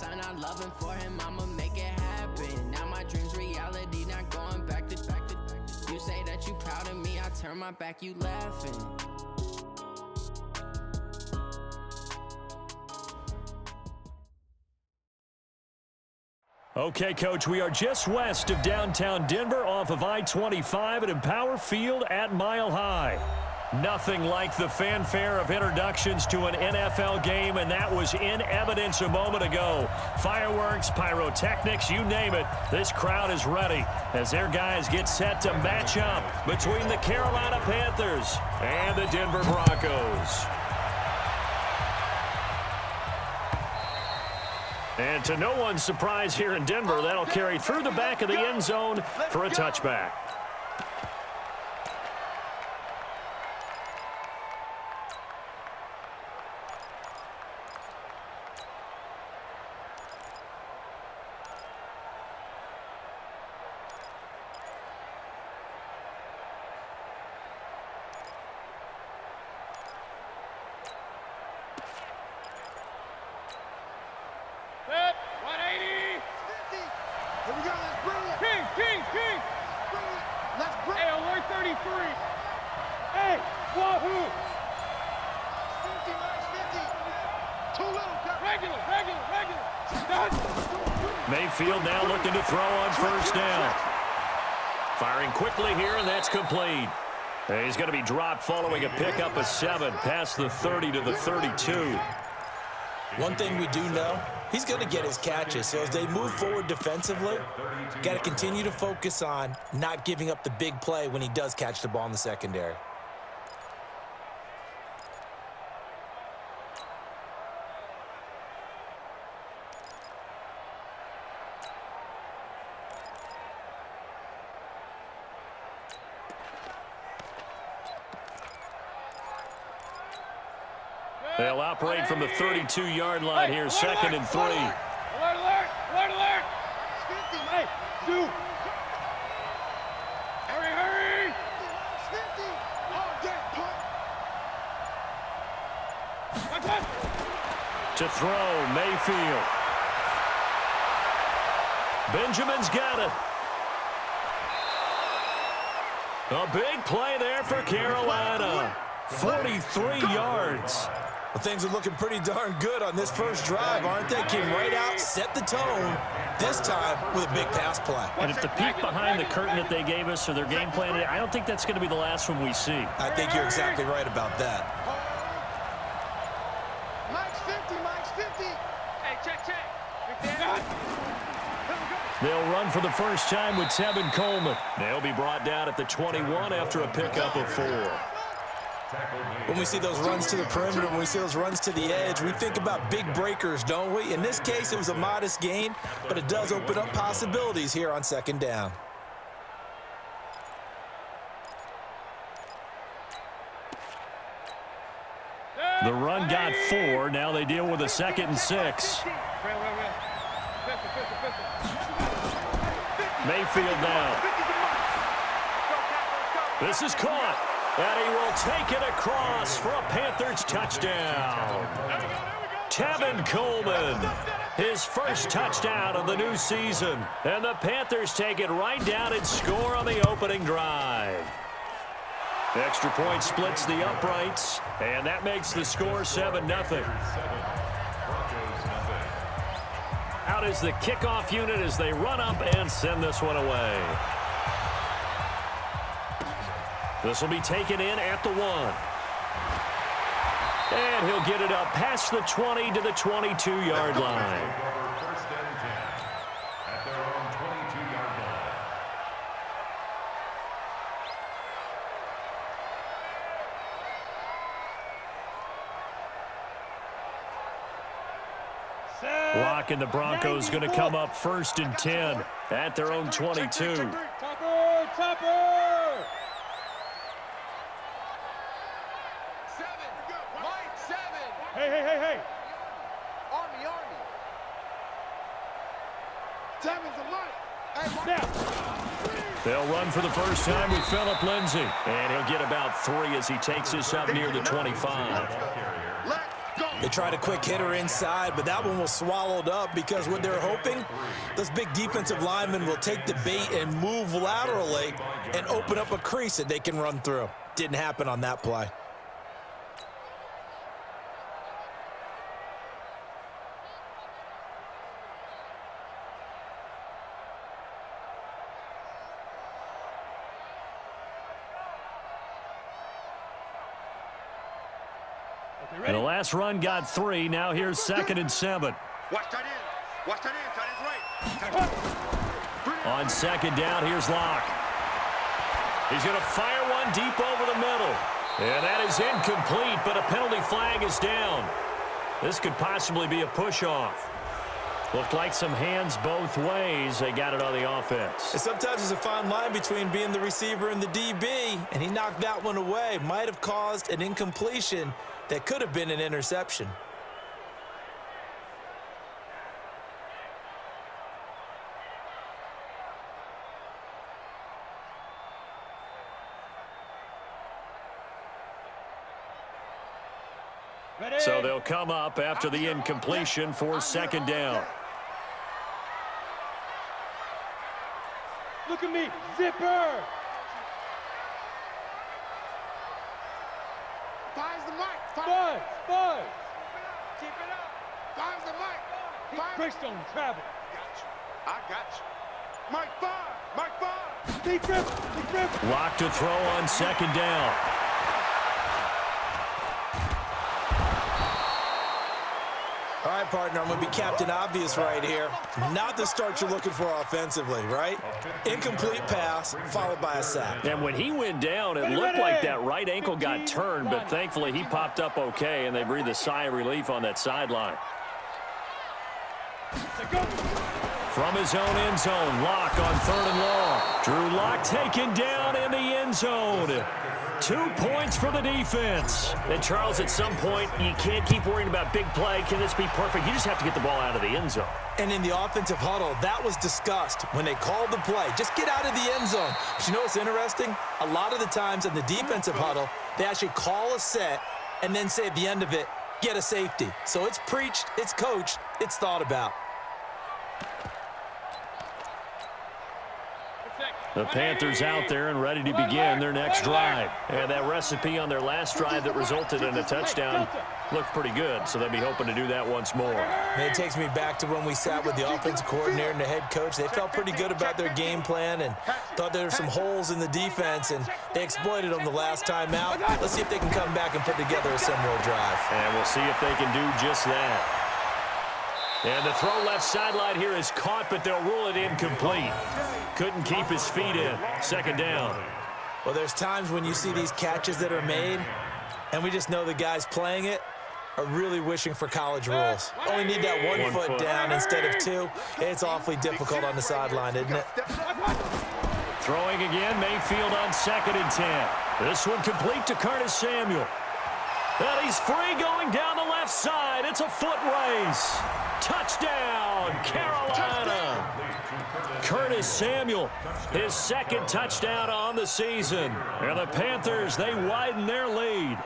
found out loving for him, I'ma make it happen. Now my dreams reality, not going back to. You say that you proud of me, I turn my back, you laughing. Okay, Coach, we are just west of downtown Denver off of I-25 at Empower Field at Mile High. Nothing like the fanfare of introductions to an NFL game, and that was in evidence a moment ago. Fireworks, pyrotechnics, you name it. This crowd is ready as their guys get set to match up between the Carolina Panthers and the Denver Broncos. And to no one's surprise here in Denver, that'll carry through the back of the end zone for a touchback. Mayfield now looking to throw on first down. Firing quickly here, and that's complete. And he's going to be dropped following a pickup of 7 past the 30 to the 32. One thing we do know, he's going to get his catches. So as they move forward defensively, got to continue to focus on not giving up the big play when he does catch the ball in the secondary. They'll operate from the 32-yard line here, second and 3. Alert, alert, alert, alert. Hey, shoot. Hurry, hurry. To throw, Mayfield. Benjamin's got it. A big play there for Carolina. 43 yards. Well, things are looking pretty darn good on this first drive, aren't they? Came right out, set the tone, this time with a big pass play. And if the peek behind the curtain that they gave us or their game plan, I don't think that's going to be the last one we see. I think you're exactly right about that. Mike's 50, Mike's 50. Hey, check. They'll run for the first time with Tevin Coleman. They'll be brought down at the 21 after a pickup of 4. When we see those runs to the perimeter, when we see those runs to the edge, we think about big breakers, don't we? In this case, it was a modest gain, but it does open up possibilities here on second down. The run got 4. Now they deal with a 2nd and 6. Mayfield now. This is caught. And he will take it across for a Panthers touchdown. Tevin Coleman, his first touchdown of the new season. And the Panthers take it right down and score on the opening drive. The extra point splits the uprights, and that makes the score 7-0. Out is the kickoff unit as they run up and send this one away. This will be taken in at the 1. And he'll get it up past the 20 to the 22-yard line. Lock and the Broncos going to come up 1st and 10 at their own 22. Topper! Hey. Army. Tevin's a light. Snap. They'll run for the first time with Phillip Lindsay. And he'll get about 3 as he takes this up near the 25. They tried a quick hitter inside, but that one was swallowed up because what they're hoping, those big defensive linemen will take the bait and move laterally and open up a crease that they can run through. Didn't happen on that play. And the last run got 3. Now here's 2nd and 7. Watch that in. Watch that in. Tight end right. On 2nd down, here's Locke. He's going to fire one deep over the middle. And that is incomplete, but a penalty flag is down. This could possibly be a push-off. Looked like some hands both ways. They got it on the offense. And sometimes there's a fine line between being the receiver and the DB, and he knocked that one away. Might have caused an incompletion that could have been an interception. Ready? So they'll come up after the incompletion for 2nd down. Look at me. Zipper. Finds the mic. Buzz. Keep it up. Finds the mic. Greystone travel. I got you. Mike 5. Mike 5. Deep dribble. Lock to throw on 2nd down. All right, partner, I'm going to be Captain Obvious right here. Not the start you're looking for offensively, right? Incomplete pass followed by a sack. And when he went down, it looked like that right ankle got turned, but thankfully he popped up okay, and they breathed a sigh of relief on that sideline. From his own end zone, Locke on 3rd and long. Drew Lock taken down in the end zone. 2 points for the defense. And, Charles, at some point, you can't keep worrying about big play. Can this be perfect? You just have to get the ball out of the end zone. And in the offensive huddle, that was discussed when they called the play. Just get out of the end zone. But you know what's interesting? A lot of the times in the defensive huddle, they actually call a set and then say at the end of it, get a safety. So it's preached, it's coached, it's thought about. The Panthers out there and ready to begin their next drive. And that recipe on their last drive that resulted in a touchdown looked pretty good, so they'll be hoping to do that once more. And it takes me back to when we sat with the offensive coordinator and the head coach. They felt pretty good about their game plan and thought there were some holes in the defense, and they exploited them the last time out. Let's see if they can come back and put together a similar drive. And we'll see if they can do just that. And the throw left sideline here is caught, but they'll rule it incomplete. Couldn't keep his feet in. 2nd down. Well, there's times when you see these catches that are made, and we just know the guys playing it are really wishing for college rules. Only need that one foot down instead of 2. It's awfully difficult on the sideline, isn't it? Throwing again, Mayfield on 2nd and 10. This one complete to Curtis Samuel. And he's free going down the left side. It's a foot race. Touchdown, Carolina. Curtis Samuel, his 2nd touchdown on the season. And the Panthers, they widen their lead.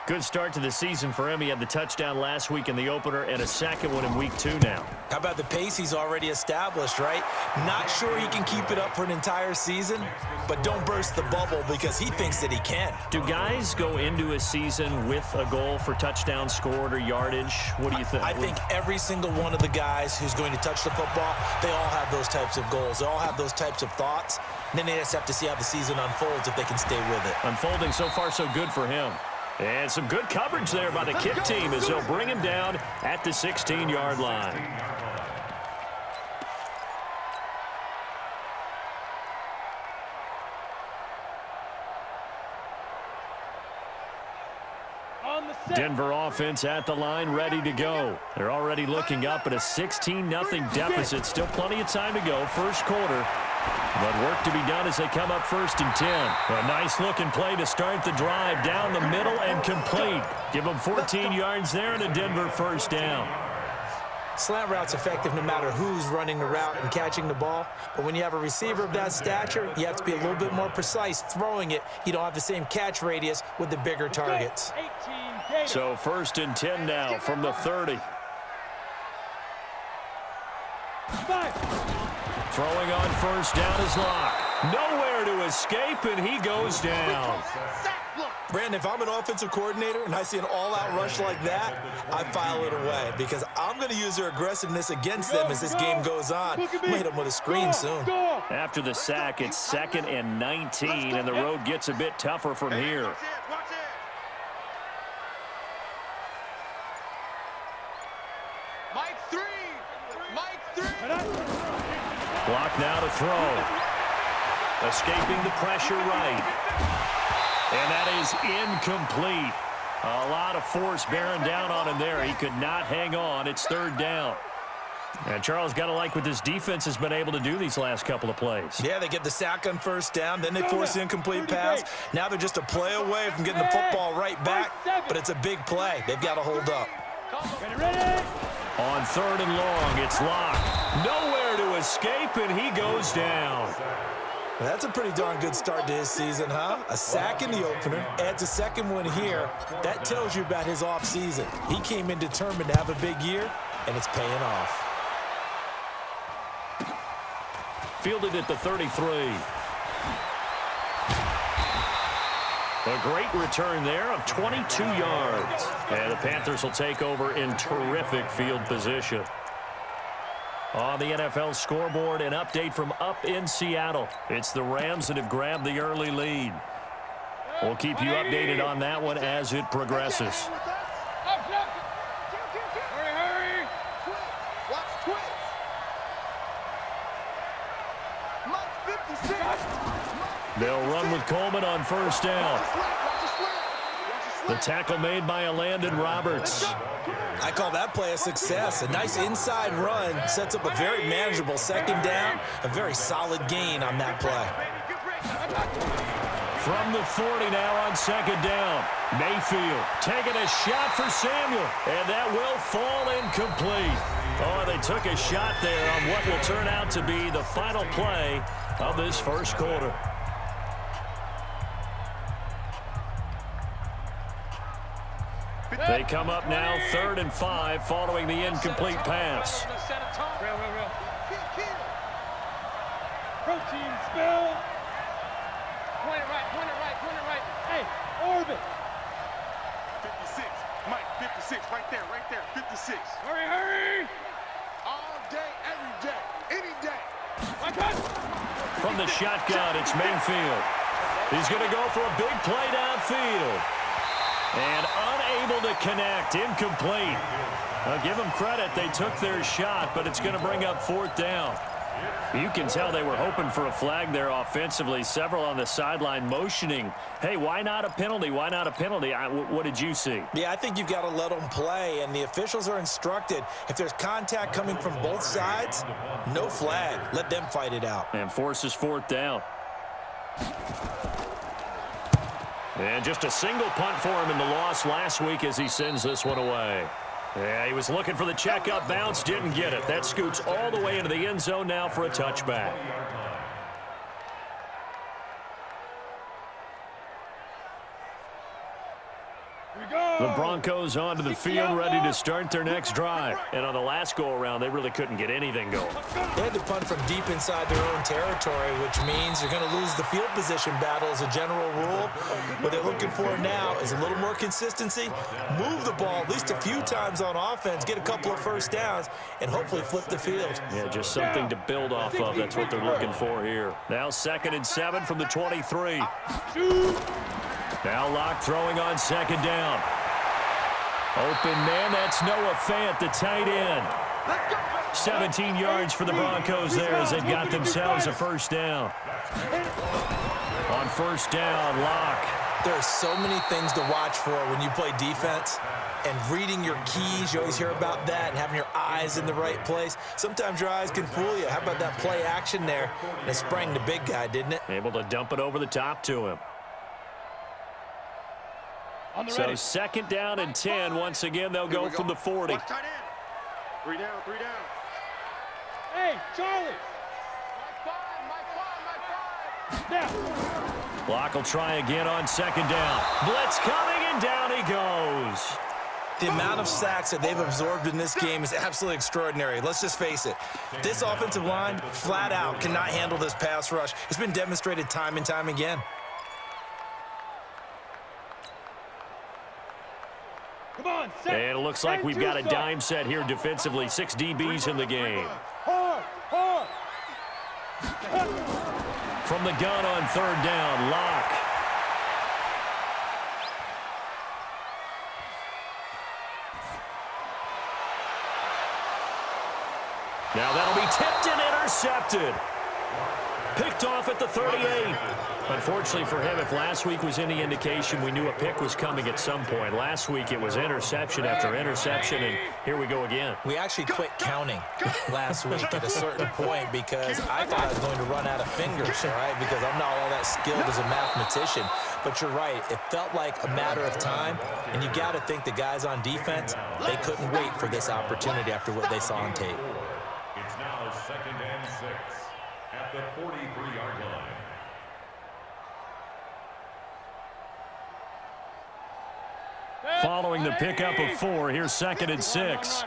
Good start to the season for him. He had the touchdown last week in the opener and a 2nd one in week 2 now. How about the pace he's already established, right? Not sure he can keep it up for an entire season, but don't burst the bubble because he thinks that he can. Do guys go into a season with a goal for touchdown scored or yardage? What do you think? I think every single one of the guys who's going to touch the football, they all have those types of goals. They all have those types of thoughts. And then they just have to see how the season unfolds if they can stay with it. Unfolding so far so good for him. And some good coverage there by the kick team as they'll bring him down at the 16-yard line. Denver offense at the line, ready to go. They're already looking up at a 16-0 deficit. Still plenty of time to go, first quarter. But work to be done as they come up 1st and 10. A nice-looking play to start the drive down the middle and complete. Give them 14 yards there and a Denver 1st down. Slant route's effective no matter who's running the route and catching the ball. But when you have a receiver of that stature, you have to be a little bit more precise throwing it. You don't have the same catch radius with the bigger targets. So 1st and 10 now from the 30. Throwing on 1st down is Locke. Nowhere to escape, and he goes down. Brandon, if I'm an offensive coordinator and I see an all-out rush like that, I file it away because I'm going to use their aggressiveness against them as this game goes on. I'm going to hit them with a screen soon. After the sack, it's 2nd and 19, and the road gets a bit tougher from here. Block now to throw. Escaping the pressure right. And that is incomplete. A lot of force bearing down on him there. He could not hang on. It's 3rd down. And Charles, got to like what this defense has been able to do these last couple of plays. Yeah, they get the sack on 1st down, then they force the incomplete pass. Now they're just a play away from getting the football right back, but it's a big play. They've got to hold up. On 3rd and long, it's Locke. Nowhere to escape, and he goes down. That's a pretty darn good start to his season, huh? A sack in the opener, adds a 2nd one here. That tells you about his offseason. He came in determined to have a big year, and it's paying off. Fielded at the 33. A great return there of 22 yards. And the Panthers will take over in terrific field position. On the NFL scoreboard, an update from up in Seattle. It's the Rams that have grabbed the early lead. We'll keep you updated on that one as it progresses. Hurry! Watch twitch! Mike 56! They'll run with Coleman on 1st down. The tackle made by Landon Roberts. I call that play a success. A nice inside run sets up a very manageable 2nd down. A very solid gain on that play. From the 40 now on 2nd down. Mayfield taking a shot for Samuel. And that will fall incomplete. Oh, they took a shot there on what will turn out to be the final play of this 1st quarter. They come up now 3rd and 5 following the incomplete pass. Real. Protein spill. Point it right. Hey, orbit. 56. Mike, 56. Right there. 56. Hurry. All day, every day, any day. From the shotgun, it's Mayfield. He's going to go for a big play downfield. And unable to connect, incomplete. I'll give them credit, they took their shot, but it's going to bring up 4th down. You can tell they were hoping for a flag there offensively. Several on the sideline motioning, hey, why not a penalty? Why not a penalty? What did you see? Yeah, I think you've got to let them play, and the officials are instructed, if there's contact coming from both sides, no flag. Let them fight it out. And forces 4th down. And just a single punt for him in the loss last week as he sends this one away. Yeah, he was looking for the checkup bounce, didn't get it. That scoots all the way into the end zone now for a touchback. The Broncos onto the field, ready to start their next drive. And on the last go-around, they really couldn't get anything going. They had to punt from deep inside their own territory, which means you're going to lose the field position battle as a general rule. What they're looking for now is a little more consistency, move the ball at least a few times on offense, get a couple of 1st downs, and hopefully flip the field. Yeah, just something to build off of. That's what they're looking for here. Now 2nd and 7 from the 23. Now Locke throwing on 2nd down. Open man, that's Noah Fant, the tight end. 17 yards for the Broncos there as they've got themselves a 1st down. On 1st down, Locke. There are so many things to watch for when you play defense. And reading your keys, you always hear about that, and having your eyes in the right place. Sometimes your eyes can fool you. How about that play action there? And it sprang the big guy, didn't it? Able to dump it over the top to him. So 2nd down and 10. Once again, they'll go from the 40. Three down. Hey, Charlie. Now. Block will try again on second down. Blitz coming, and down he goes. The amount of sacks that they've absorbed in this game is absolutely extraordinary. Let's just face it. This offensive line, flat out, cannot handle this pass rush. It's been demonstrated time and time again. Come on, set. And it looks like we've got a dime set here defensively. 6 DBs in the game. Hard. From the gun on third down, Locke. Now that'll be tipped and intercepted. Picked off at the 38. Unfortunately for him, if last week was any indication, we knew a pick was coming at some point. Last week it was interception after interception, and here we go again. We actually quit counting last week at a certain point because I thought I was going to run out of fingers, all right, because I'm not all that skilled as a mathematician. But you're right. It felt like a matter of time, and you got to think the guys on defense, they couldn't wait for this opportunity after what they saw on tape. It's now 2nd and 6 at the 43-yard line. Following the pickup of 4, here's 2nd and 6.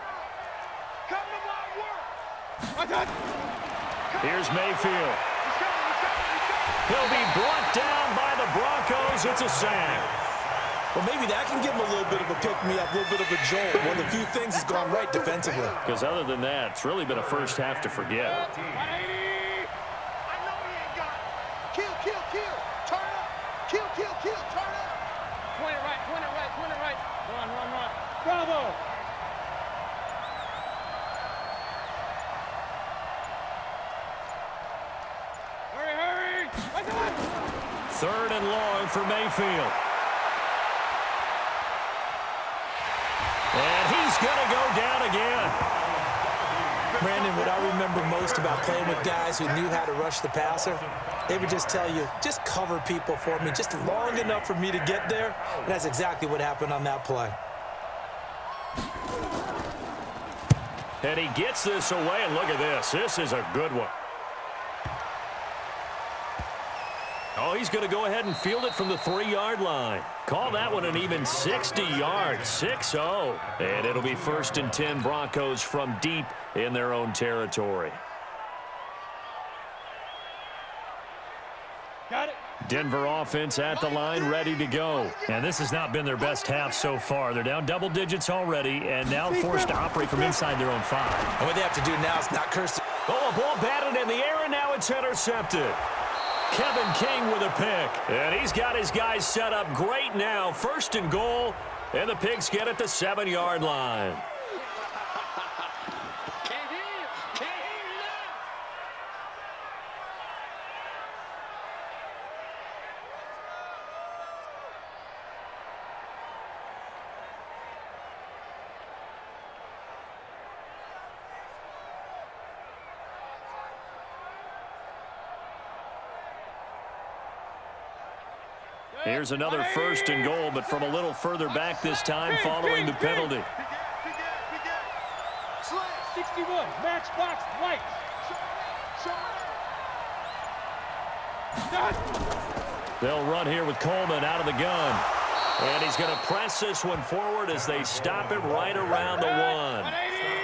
Here's Mayfield. He'll be brought down by the Broncos. It's a sack. Well, maybe that can give him a little bit of a pick-me-up, a little bit of a jolt. One of the few things has gone right defensively. Because other than that, it's really been a first half to forget. I know he ain't got it. Kill. Turn up. Kill. Turn up. 20 right. Run. Bravo. Hurry. Third and long for Mayfield. And he's going to go down again. Brandon, what I remember most about playing with guys who knew how to rush the passer, they would just tell you, just cover people for me, just long enough for me to get there. And that's exactly what happened on that play. And he gets this away, and look at this. This is a good one. Oh, he's going to go ahead and field it from the 3-yard line. Call that one an even 60 yards, 6-0. And it'll be 1st and 10 Broncos from deep in their own territory. Got it. Denver offense at the line, ready to go. And this has not been their best half so far. They're down double digits already and now forced to operate from inside their own 5. And what they have to do now is not curse. Oh, a ball batted in the air, and now it's intercepted. Kevin King with a pick. And he's got his guys set up great now. 1st and goal, and the Pigs get at the 7-yard line. Here's another 1st and goal, but from a little further back this time following the penalty. 61, matchbox white. They'll run here with Coleman out of the gun. And he's going to press this one forward as they stop it right around the 1.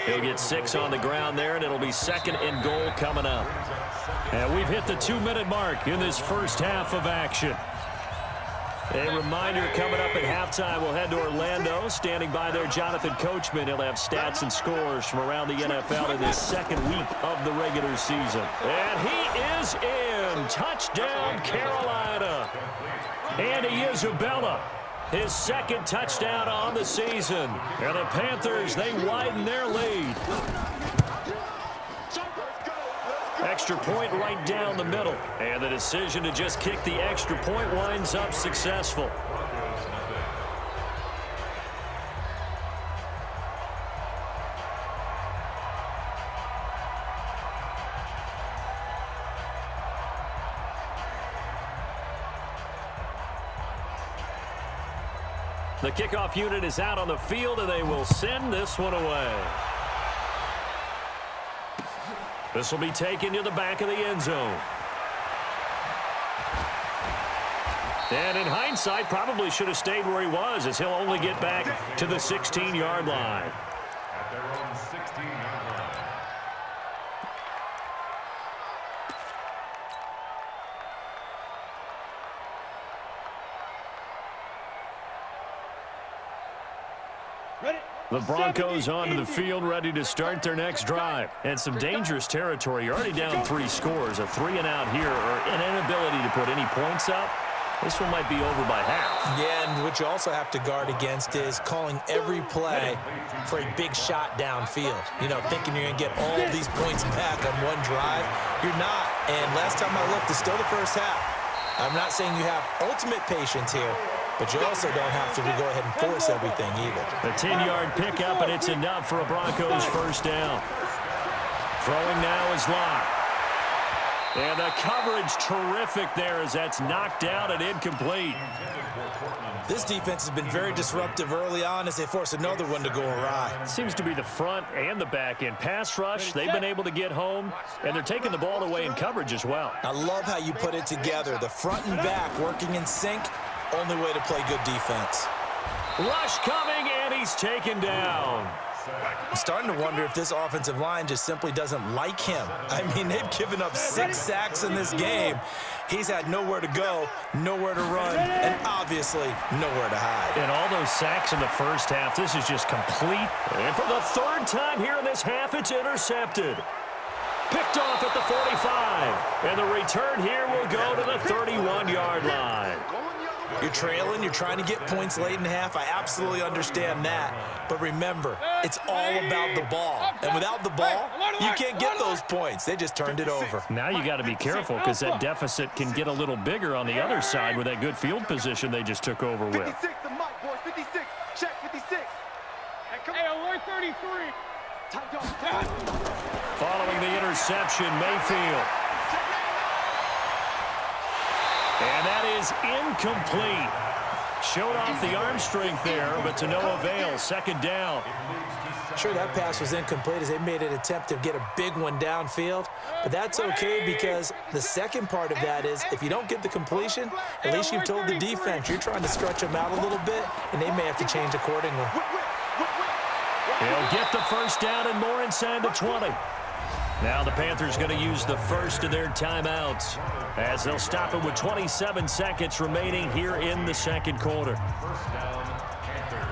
He'll get 6 on the ground there, and it'll be 2nd and goal coming up. And we've hit the 2-minute mark in this first half of action. A reminder, coming up at halftime, we'll head to Orlando. Standing by there, Jonathan Coachman. He'll have stats and scores from around the NFL in this 2nd week of the regular season. And he is in. Touchdown, Carolina. Andy Isabella, his 2nd touchdown on the season. And the Panthers, they widen their lead. Extra point right down the middle. And the decision to just kick the extra point winds up successful. The kickoff unit is out on the field, and they will send this one away. This will be taken to the back of the end zone. And in hindsight, probably should have stayed where he was, as he'll only get back to the 16-yard line. At their own 16-yard line. The Broncos onto the field, ready to start their next drive. And some dangerous territory. You're already down 3 scores. A 3-and-out here, or an inability to put any points up. This one might be over by half. Yeah, and what you also have to guard against is calling every play for a big shot downfield. You know, thinking you're going to get all of these points back on one drive. You're not. And last time I looked, it's still the first half. I'm not saying you have ultimate patience here, but you also don't have to go ahead and force everything either. A 10-yard pickup, and it's enough for a Broncos first down. Throwing now is Locke. And the coverage terrific there as that's knocked down and incomplete. This defense has been very disruptive early on as they force another one to go awry. Seems to be the front and the back end. Pass rush, they've been able to get home, and they're taking the ball away in coverage as well. I love how you put it together. The front and back working in sync. Only way to play good defense. Rush coming, and he's taken down. I'm starting to wonder if this offensive line just simply doesn't like him. I mean, they've given up 6 sacks in this game. He's had nowhere to go, nowhere to run, and obviously nowhere to hide. And all those sacks in the first half, this is just complete. And for the 3rd time here in this half, it's intercepted. Picked off at the 45. And the return here will go to the 31-yard line. You're trailing, you're trying to get points late in the half. I absolutely understand that. But remember, it's all about the ball. And without the ball, you can't get those points. They just turned it over. Now you got to be careful because that deficit can get a little bigger on the other side with that good field position they just took over with. 56, the mic, boys. 56. Check 56. Hey, alert 33. Following the interception, Mayfield. And that is incomplete. Showed off the arm strength there, but to no avail. 2nd down. Sure, that pass was incomplete as they made an attempt to get a big one downfield. But that's okay because the second part of that is if you don't get the completion, at least you've told the defense you're trying to stretch them out a little bit, and they may have to change accordingly. They'll get the first down and more inside the 20. Now the Panthers going to use the first of their timeouts as they'll stop it with 27 seconds remaining here in the 2nd quarter. First down, Panthers.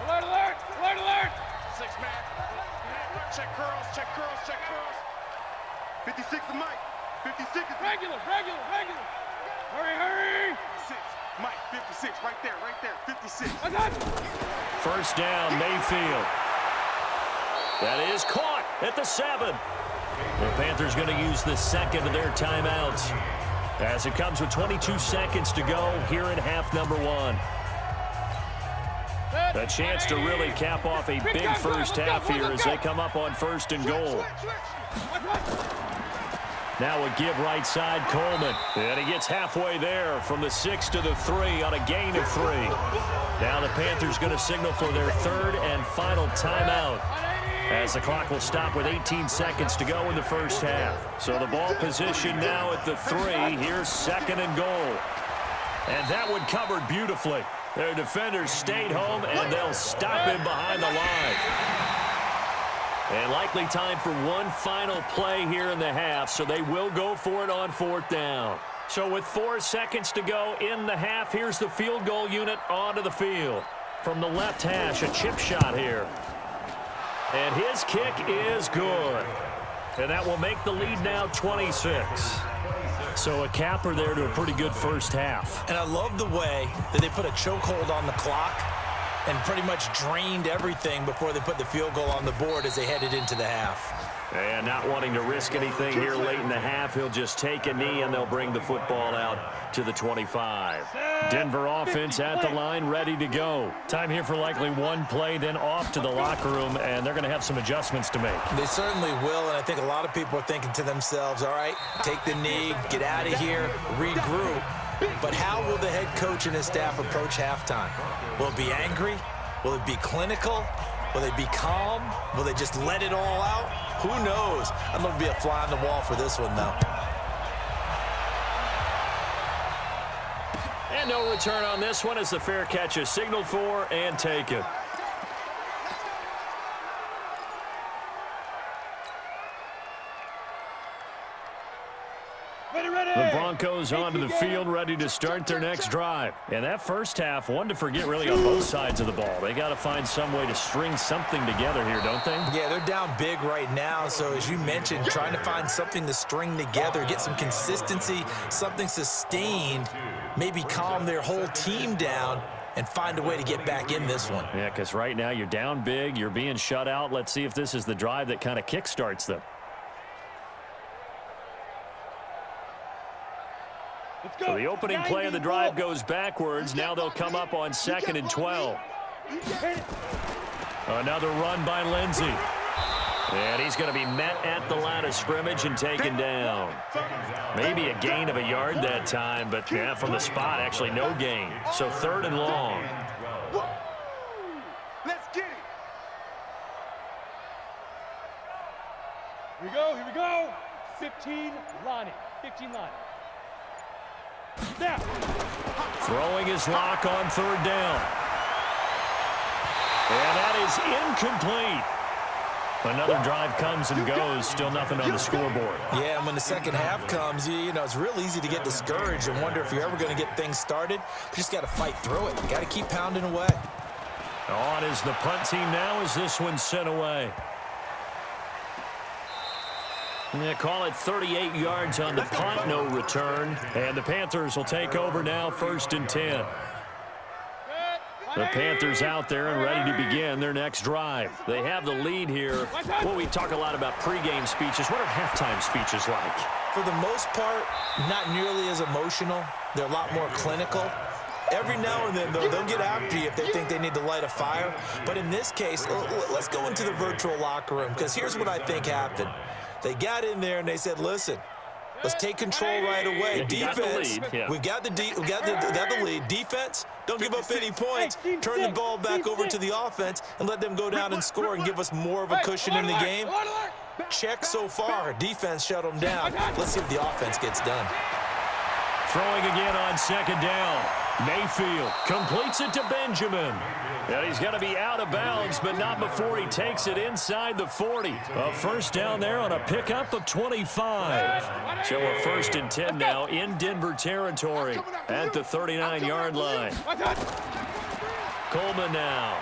Alert, alert, alert, alert. 6 man. Check curls, check curls, check curls. 56 the mic. 56 is Regular. Hurry. 6. Mike, 56, right there, 56. I got you. First down, Mayfield. That is caught at the 7. The Panthers going to use the 2nd of their timeouts as it comes with 22 seconds to go here in half number 1. A chance to really cap off a big first half here as they come up on 1st and goal. Now a give right side, Coleman. And he gets halfway there from the 6 to the 3 on a gain of 3. Now the Panthers going to signal for their 3rd and final timeout as the clock will stop with 18 seconds to go in the first half. So the ball position now at the 3. Here's 2nd and goal. And that one covered beautifully. Their defenders stayed home, and they'll stop him behind the line. And likely time for one final play here in the half, so they will go for it on 4th down. So with 4 seconds to go in the half, here's the field goal unit onto the field. From the left hash, a chip shot here. And his kick is good. And that will make the lead now 26. So a capper there to a pretty good first half. And I love the way that they put a chokehold on the clock and pretty much drained everything before they put the field goal on the board as they headed into the half. And not wanting to risk anything here late in the half, he'll just take a knee and they'll bring the football out to the 25. Denver offense at the line, ready to go. Time here for likely one play, then off to the locker room, and they're going to have some adjustments to make. They certainly will, and I think a lot of people are thinking to themselves, all right, take the knee, get out of here, regroup. But how will the head coach and his staff approach halftime? Will it be angry? Will it be clinical? Will they be calm? Will they just let it all out? Who knows? I'd love to be a fly on the wall for this one, though. And no return on this one as the fair catch is signaled for and taken. The Broncos onto the field, ready to start their next drive. And that first half, one to forget really on both sides of the ball. They got to find some way to string something together here, don't they? Yeah, they're down big right now. So as you mentioned, trying to find something to string together, get some consistency, something sustained, maybe calm their whole team down and find a way to get back in this one. Yeah, because right now you're down big, you're being shut out. Let's see if this is the drive that kind of kickstarts them. So the opening play of the drive goes backwards. Now they'll come up on 2nd and 12. Another run by Lindsey. And he's going to be met at the line of scrimmage and taken down. Maybe a gain of a yard that time, but yeah, from the spot, actually no gain. So 3rd and long. Let's get it. Here we go, here we go. 15 Lonnie, 15 Lonnie. Snap. Throwing his lock on 3rd down. And that is incomplete. Another drive comes and goes, still nothing on the scoreboard. Yeah, and when the second half comes, you know, it's real easy to get discouraged and wonder if you're ever going to get things started. You just got to fight through it. You got to keep pounding away. On is the punt team now as this one's sent away. Yeah, call it 38 yards on the punt, no return. And the Panthers will take over now, 1st and 10. The Panthers out there and ready to begin their next drive. They have the lead here. Well, we talk a lot about pregame speeches. What are halftime speeches like? For the most part, not nearly as emotional. They're a lot more clinical. Every now and then, though, they'll get after you if they think they need to light a fire. But in this case, let's go into the virtual locker room, because here's what I think happened. They got in there and they said, listen, let's take control right away. Defense, we got the lead. Defense, don't give up any points. Turn the ball back over to the offense and let them go down and score and give us more of a cushion in the game. Check so far. Defense shut them down. Let's see if the offense gets done. Throwing again on 2nd down. Mayfield completes it to Benjamin. And he's going to be out of bounds, but not before he takes it inside the 40. A 1st down there on a pickup of 25. So a 1st and 10 now in Denver territory at the 39-yard line. Coleman now.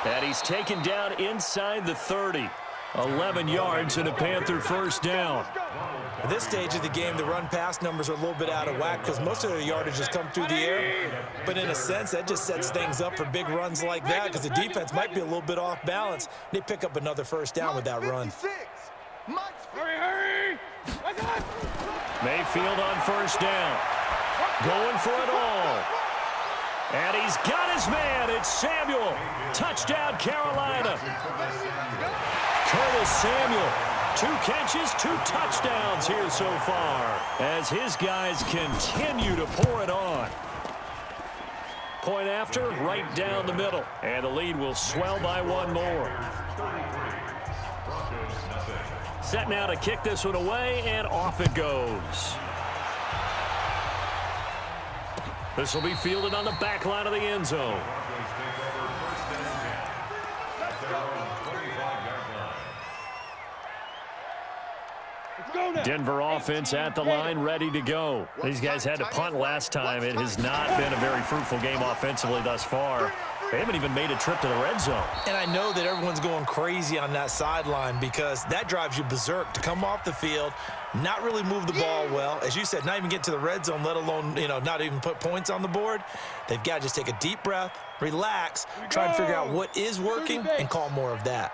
And he's taken down inside the 30. 11 yards and a Panther 1st down. At this stage of the game, the run-pass numbers are a little bit out of whack because most of their yardage has come through the air. But in a sense, that just sets things up for big runs like that because the defense might be a little bit off balance. They pick up another 1st down with that run. Hurry! Mayfield on 1st down. Going for it all. And he's got his man. It's Samuel. Touchdown, Carolina. Curtis Samuel. 2 catches, 2 touchdowns here so far as his guys continue to pour it on. Point after, right down the middle. And the lead will swell by 1 more. Set now to kick this one away, and off it goes. This will be fielded on the back line of the end zone. Denver offense at the line, ready to go. These guys had to punt last time. It has not been a very fruitful game offensively thus far. They haven't even made a trip to the red zone. And I know that everyone's going crazy on that sideline because that drives you berserk to come off the field, not really move the ball well. As you said, not even get to the red zone, let alone, not even put points on the board. They've got to just take a deep breath, relax, try and figure out what is working and call more of that.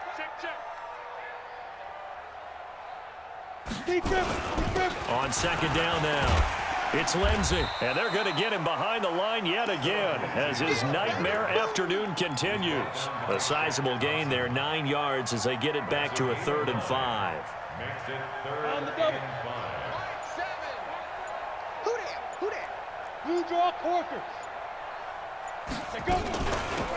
On 2nd down now. It's Lindsey, and they're going to get him behind the line yet again as his nightmare afternoon continues. A sizable gain there, 9 yards as they get it back to a 3rd and 5. Makes it 3rd and 5. Who that? Blue draw corkers.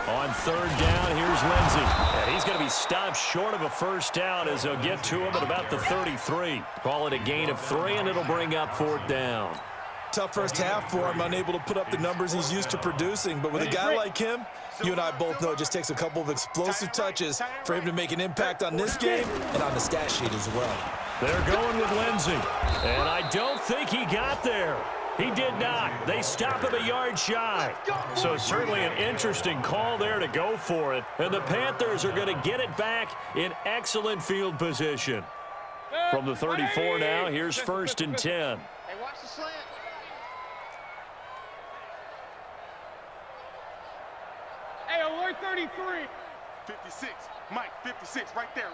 On third down, here's Lindsey. And he's going to be stopped short of a first down as they'll get to him at about the 33. Call it a gain of 3, and it'll bring up fourth down. Tough first half for him, unable to put up the numbers he's used to producing. But with a guy like him, you and I both know it just takes a couple of explosive touches for him to make an impact on this game and on the stat sheet as well. They're going with Lindsey. And I don't think he got there. He did not. They stop him a yard shy. So certainly an interesting call there to go for it. And the Panthers are going to get it back in excellent field position. From the 34 now, here's first and 10. Hey, watch the slant. Hey, alert 33. 56. Mike, 56. Right there,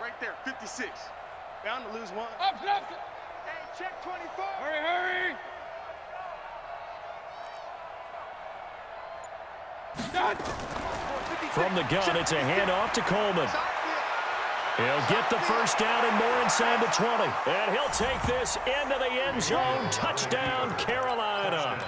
56. Bound to lose one. Up. Hey, check 24. Hurry. From the gun, it's a handoff to Coleman. He'll get the first down and more inside the 20. And he'll take this into the end zone. Touchdown, Carolina.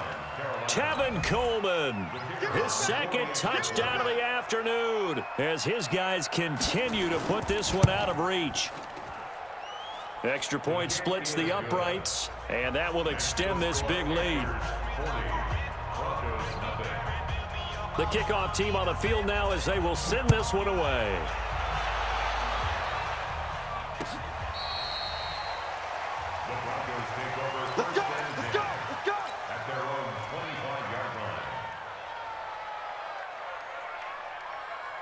Tevin Coleman, his second touchdown of the afternoon as his guys continue to put this one out of reach. Extra point splits the uprights, and that will extend this big lead. The kickoff team on the field now as they will send this one away. Let's go. At their own 25-yard line.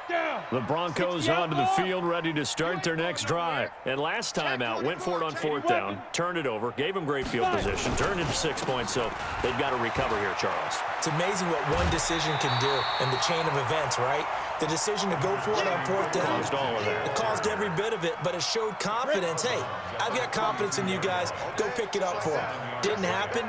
Down. The Broncos onto the field ready to start their next drive. And last time out, went for it on fourth down, turned it over, gave them great field position, turned into 6 points, so they've got to recover here, Charles. It's amazing what one decision can do in the chain of events, right? The decision to go for it on fourth down. Caused all of that. It caused every bit of it, but it showed confidence. Hey, I've got confidence in you guys. Go pick it up for them. Didn't happen.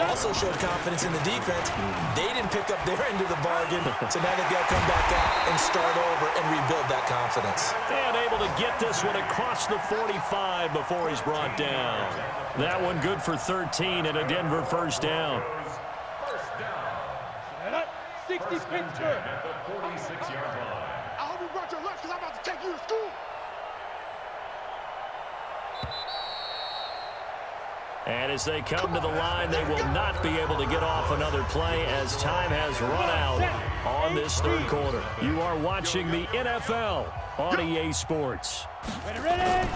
Also showed confidence in the defense. They didn't pick up their end of the bargain, so now they've got to come back out and start over and rebuild that confidence. And able to get this one across the 45 before he's brought down. That one good for 13 and a Denver first down. 60 picture. At the 46-yard line. I hope you brought your lunch because I'm about to take you to school. And as they come to the line, they will not be able to get off another play as time has run out on this third quarter. You are watching the NFL on EA Sports. Ready.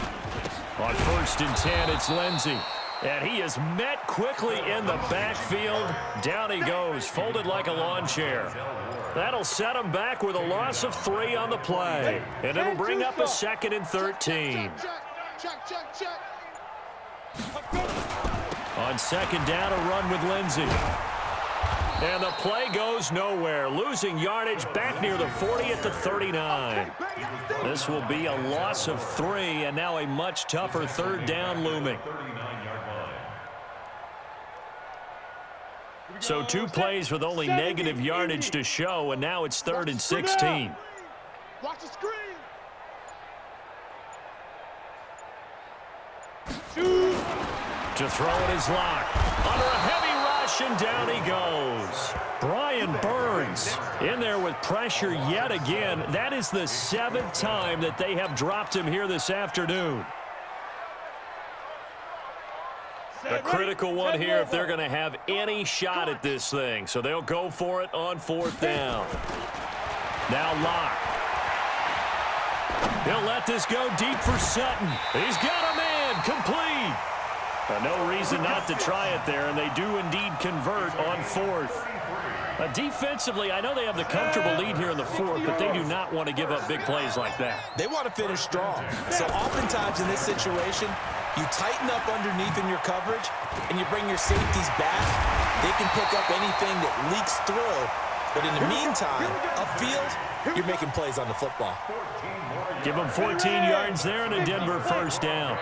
On first and 10, it's Lindsey. And he is met quickly in the backfield. Down he goes, folded like a lawn chair. That'll set him back with a loss of 3 on the play. And it'll bring up a second and 13. Check. On second down, a run with Lindsey. And the play goes nowhere, losing yardage back near the 40 at the 39. This will be a loss of 3, and now a much tougher third down looming. So 2 plays with only negative yardage to show, and now it's 3rd and 16. Watch the screen. To throw it is Locke. Under a heavy rush, and down he goes. Brian Burns in there with pressure yet again. That is the 7th time that they have dropped him here this afternoon. A critical one here if they're going to have any shot at this thing. So they'll go for it on fourth down. Now Locke. He'll let this go deep for Sutton. He's got a man complete. No reason not to try it there, and they do indeed convert on fourth. Defensively, I know they have the comfortable lead here in the fourth, but they do not want to give up big plays like that. They want to finish strong. So oftentimes in this situation, you tighten up underneath in your coverage, and you bring your safeties back. They can pick up anything that leaks through. But in the meantime, upfield, you're making plays on the football. Give them 14 yards there and a Denver first down.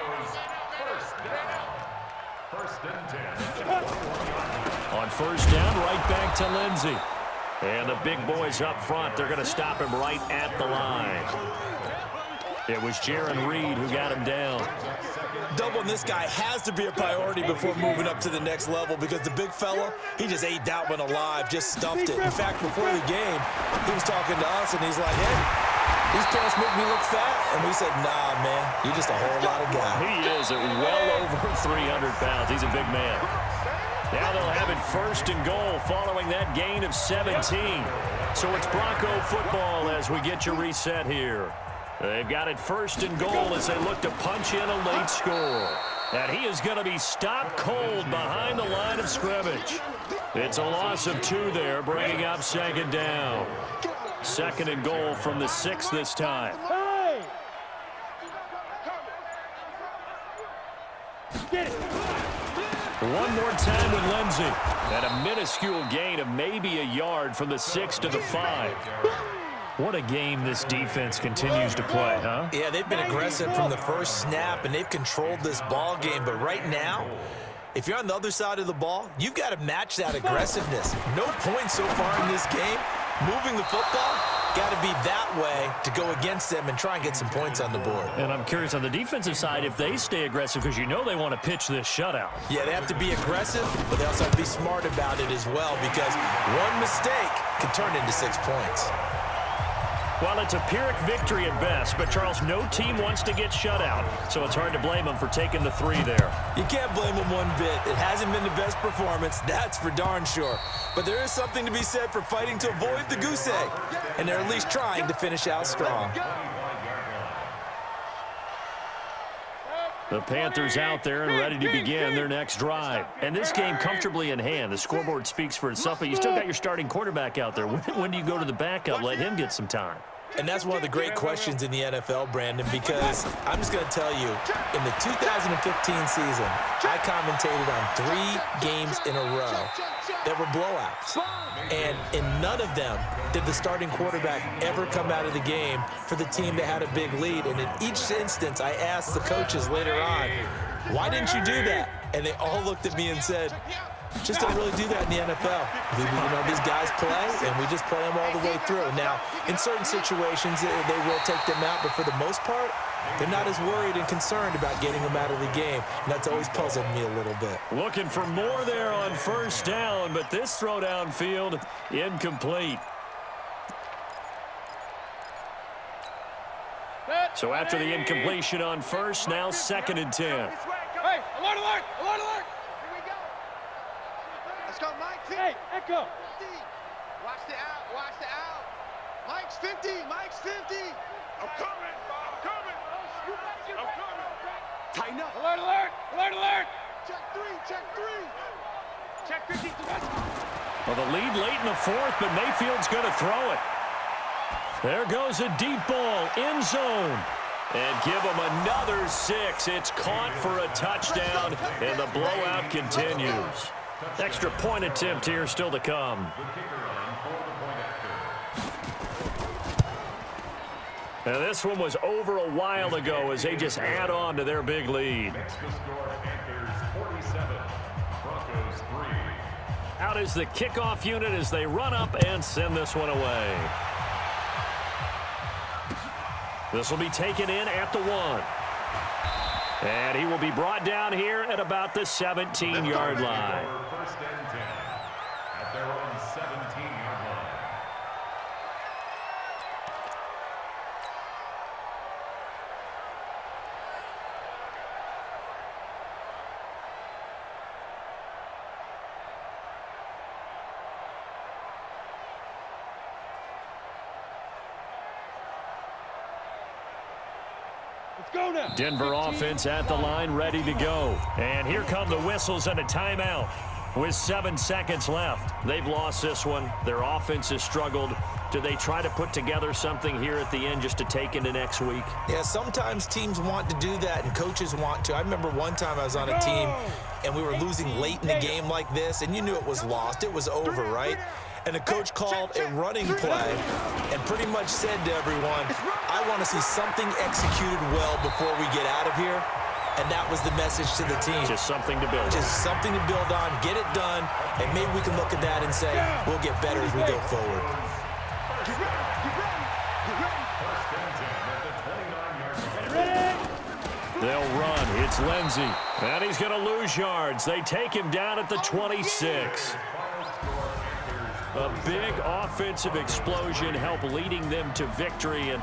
On first down, right back to Lindsey. And the big boys up front, they're going to stop him right at the line. It was Jaron Reed who got him down. Doubling this guy has to be a priority before moving up to the next level because the big fella, he just ate that one alive, just stuffed it. In fact, before the game, he was talking to us, and he's like, hey, these pants make me look fat. And we said, nah, man, you're just a whole lot of guy. He is at well over 300 pounds. He's a big man. Now they'll have it first and goal following that gain of 17. So it's Bronco football as we get you reset here. They've got it first and goal as they look to punch in a late score. And he is going to be stopped cold behind the line of scrimmage. It's a loss of 2 there, bringing up second down. Second and goal from the 6 this time. Hey! Get it! One more time with Lindsey. And a minuscule gain of maybe a yard from the 6 to the 5. What a game this defense continues to play, huh? Yeah, they've been aggressive from the first snap, and they've controlled this ball game. But right now, if you're on the other side of the ball, you've got to match that aggressiveness. No points so far in this game. Moving the football, got to be that way to go against them and try and get some points on the board. And I'm curious on the defensive side if they stay aggressive because you know they want to pitch this shutout. Yeah, they have to be aggressive, but they also have to be smart about it as well because one mistake can turn into 6 points. Well, it's a Pyrrhic victory at best, but, Charles, no team wants to get shut out, so it's hard to blame them for taking the 3 there. You can't blame them one bit. It hasn't been the best performance, that's for darn sure. But there is something to be said for fighting to avoid the goose egg, and they're at least trying to finish out strong. The Panthers out there and ready to begin their next drive. And this game comfortably in hand. The scoreboard speaks for itself, but you still got your starting quarterback out there. When do you go to the backup, let him get some time? And that's one of the great questions in the NFL, Brandon, because I'm just going to tell you, in the 2015 season, I commentated on 3 games in a row that were blowouts. And in none of them did the starting quarterback ever come out of the game for the team that had a big lead. And in each instance, I asked the coaches later on, why didn't you do that? And they all looked at me and said, just don't really do that in the NFL. You know, these guys play, and we just play them all the way through. Now, in certain situations, they will take them out, but for the most part, they're not as worried and concerned about getting them out of the game, and that's always puzzled me a little bit. Looking for more there on first down, but this throw downfield, incomplete. So after the incompletion on first, now 2nd and 10. Hey, alert, alert, alert, alert! Let's go, Mike. Hey, echo! Watch the out, watch the out. Mike's 50, Mike's 50. I'm coming, I'm coming. I'm coming. Tighten up. Alert, alert, alert, alert! Check 3, check 3. Check 50 to rest. Well, the lead late in the 4th, but Mayfield's going to throw it. There goes a deep ball, end zone. And give them another 6. It's caught for a touchdown, and the blowout continues. Extra point attempt here still to come. Now this one was over a while ago as they just add on to their big lead. Out is the kickoff unit as they run up and send this one away. This will be taken in at the 1. And he will be brought down here at about the 17-yard line. First and 10 at their own 17-yard line. Go now. Denver offense at the line, ready to go. And here come the whistles and a timeout with 7 seconds left. They've lost this one. Their offense has struggled. Do they try to put together something here at the end just to take into next week? Yeah, sometimes teams want to do that and coaches want to. I remember one time I was on a team and we were losing late in the game like this, and you knew it was lost. It was over, right? And the coach called a running play and pretty much said to everyone, I want to see something executed well before we get out of here. And that was the message to the team. Just something to build on. Just something to build on, get it done, and maybe we can look at that and say, we'll get better as we go forward. First and 10 at the 29-yard They'll run. It's Lindsey. And he's going to lose yards. They take him down at the 26. A big offensive explosion helped leading them to victory. And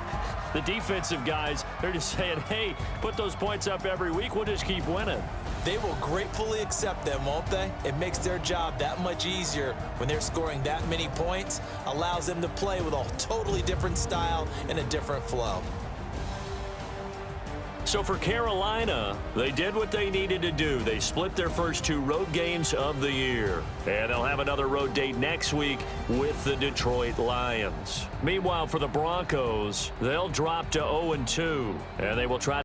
the defensive guys, they're just saying, hey, put those points up every week. We'll just keep winning. They will gratefully accept them, won't they? It makes their job that much easier when they're scoring that many points. Allows them to play with a totally different style and a different flow. So for Carolina, they did what they needed to do. They split their first 2 road games of the year. And they'll have another road date next week with the Detroit Lions. Meanwhile, for the Broncos, they'll drop to 0-2, and they will try